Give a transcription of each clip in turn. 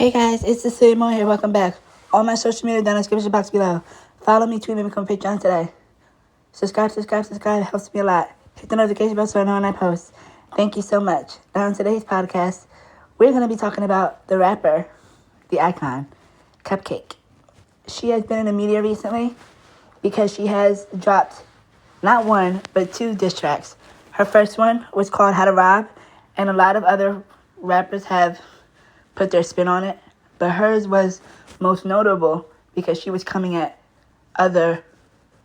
Hey guys, it's Cecilia Mura here. Welcome back. All my social media down in the description box below. Follow me, tweet me, become a Patreon today. Subscribe. It helps me a lot. Hit the notification bell so I know when I post. Thank you so much. Now on today's podcast, we're going to be talking about the rapper, the icon, Cupcakke. She has been in the media recently because she has dropped not one, but 2 diss tracks. Her first one was called How to Rob, and a lot of other rappers have put their spin on it, but hers was most notable because she was coming at other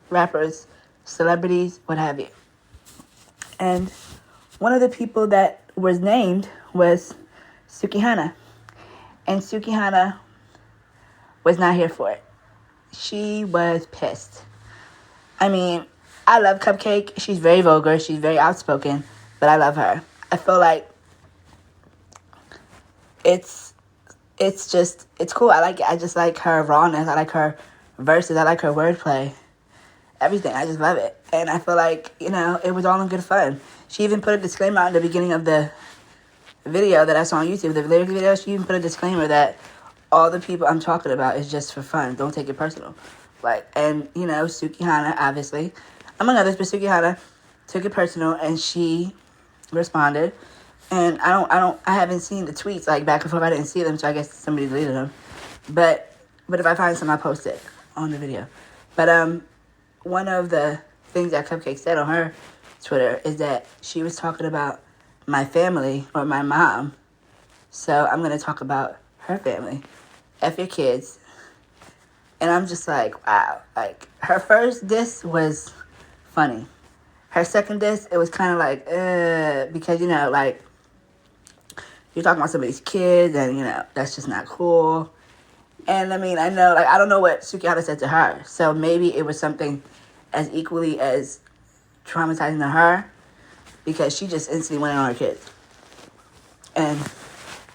rappers, celebrities, what have you. And one of the people that was named was Sukihana, and Sukihana was not here for it. She was pissed. I mean, I love Cupcakke. She's very vulgar. She's very outspoken, but I love her. I feel like it's cool. I like it. I just like her rawness. I like her verses. I like her wordplay. Everything. I just love it. And I feel like, it was all in good fun. She even put a disclaimer out in the beginning of the video that I saw on YouTube, the lyrics video. She even put a disclaimer that all the people I'm talking about is just for fun. Don't take it personal. Sukihana, obviously, among others, but Sukihana took it personal, and she responded. And I haven't seen the tweets back and forth. I didn't see them, so I guess somebody deleted them. But if I find some, I'll post it on the video. But one of the things that Cupcakke said on her Twitter is that she was talking about my family or my mom. So I'm gonna talk about her family. F your kids. And I'm just like, wow. Her first diss was funny. Her second diss, it was kind of because you're talking about somebody's kids, and, that's just not cool. And, I know, I don't know what Sukihana said to her. So maybe it was something as equally as traumatizing to her, because she just instantly went in on her kids. And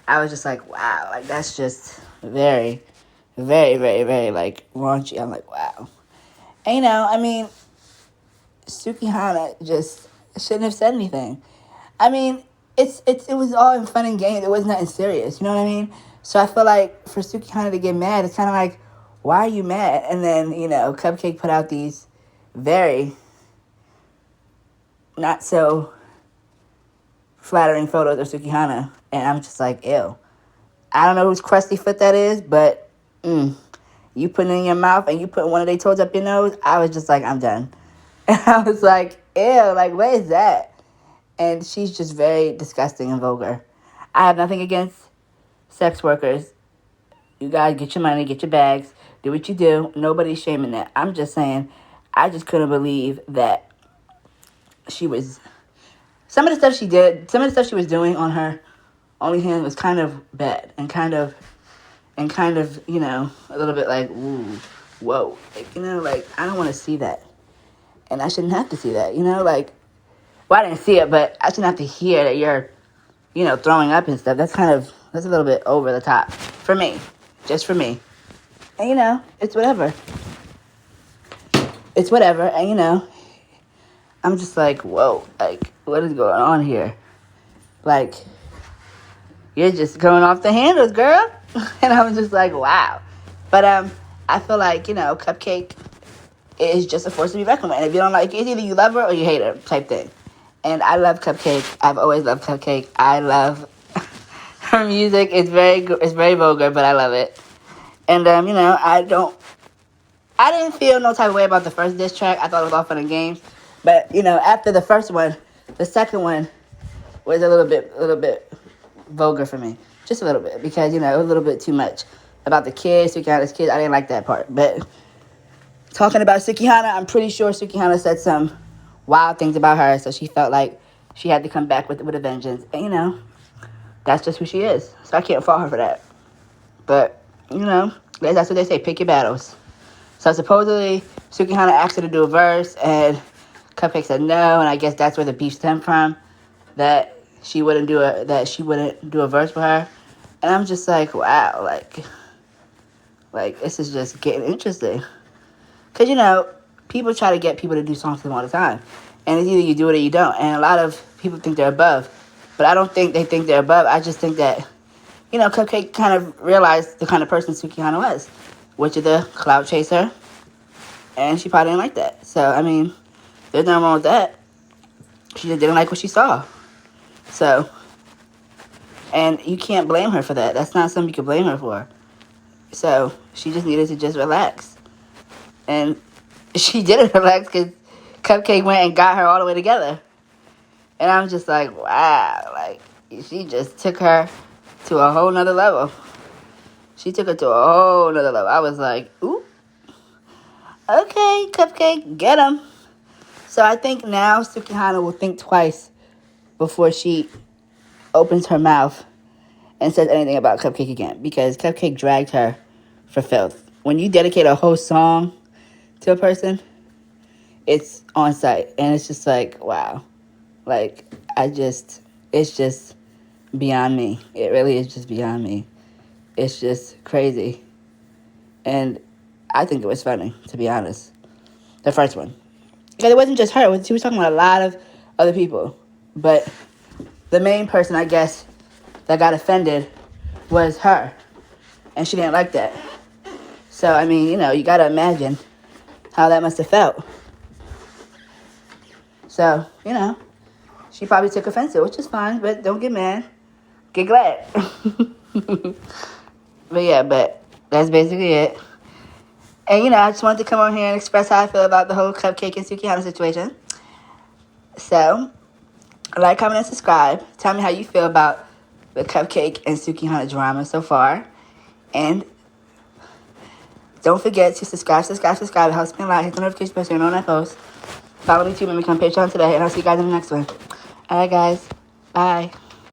I was just like, wow, that's just very, very, very, very, raunchy. I'm like, wow. And, Sukihana just shouldn't have said anything. It was all in fun and games. It was nothing serious. You know what I mean? So I feel like for Sukihana to get mad, it's kind of like, why are you mad? And then, Cupcakke put out these very not so flattering photos of Sukihana. And I'm just like, ew. I don't know whose crusty foot that is, but you put it in your mouth and you put one of their toes up your nose. I was just like, I'm done. And I was like, ew, what is that? And she's just very disgusting and vulgar. I have nothing against sex workers. You guys get your money, get your bags, do what you do. Nobody's shaming that. I'm just saying, I just couldn't believe that she was... Some of the stuff she did, some of the stuff she was doing on her OnlyFans was kind of bad. And kind of, a little bit ooh, whoa. I don't want to see that. And I shouldn't have to see that, well, I didn't see it, but I shouldn't have to hear that you're, throwing up and stuff. That's a little bit over the top. For me. Just for me. And, it's whatever. It's whatever. And, I'm just like, whoa. What is going on here? You're just going off the handles, girl. And I was just like, wow. But, I feel like, Cupcakke is just a force to be reckoned with. And if you don't like it, either you love her or you hate her type thing. And I love Cupcakke. I've always loved Cupcakke. I love her music. It's very vulgar, but I love it. And, I didn't feel no type of way about the first diss track. I thought it was all fun and games. But, after the first one, the second one was a little bit vulgar for me. Just a little bit. Because, it was a little bit too much about the kids, Sukihana's kids. I didn't like that part. But talking about Sukihana, I'm pretty sure Sukihana said some wild things about her, so she felt like she had to come back with a vengeance. And, that's just who she is. So I can't fault her for that. But, that's what they say, pick your battles. So supposedly, Sukihana asked her to do a verse, and Cupcakke said no, and I guess that's where the beef stemmed from, that she wouldn't do a verse for her. And I'm just like, wow, this is just getting interesting. Because, people try to get people to do songs for them all the time. And it's either you do it or you don't. And a lot of people think they're above. But I don't think they think they're above. I just think that Cupcake kind of realized the kind of person Sukihana was, which is a cloud chaser, and she probably didn't like that. So, I mean, there's nothing wrong with that. She just didn't like what she saw. So, and you can't blame her for that. That's not something you can blame her for. So, she just needed to just relax. And she didn't relax because Cupcake went and got her all the way together. And I'm just like, wow. Like, she just took her to a whole nother level. She took her to a whole nother level. I was like, ooh. Okay, Cupcake, get him. So I think now Sukihana will think twice before she opens her mouth and says anything about Cupcake again, because Cupcake dragged her for filth. When you dedicate a whole song to a person, it's on site, and it's just like, wow. Like, it's just beyond me. It really is just beyond me. It's just crazy. And I think it was funny, to be honest. The first one. Because it wasn't just her. She was talking about a lot of other people. But the main person, I guess, that got offended was her. And she didn't like that. So, I mean, you got to imagine how that must have felt. So, she probably took offense to it, which is fine. But don't get mad. Get glad. But that's basically it. And, I just wanted to come on here and express how I feel about the whole Cupcake and Sukihana situation. So, like, comment, and subscribe. Tell me how you feel about the Cupcake and Sukihana drama so far. And don't forget to subscribe. It helps me a lot. Hit the notification bell so you know when I post. Follow me too when we become Patreon today. And I'll see you guys in the next one. All right, guys. Bye.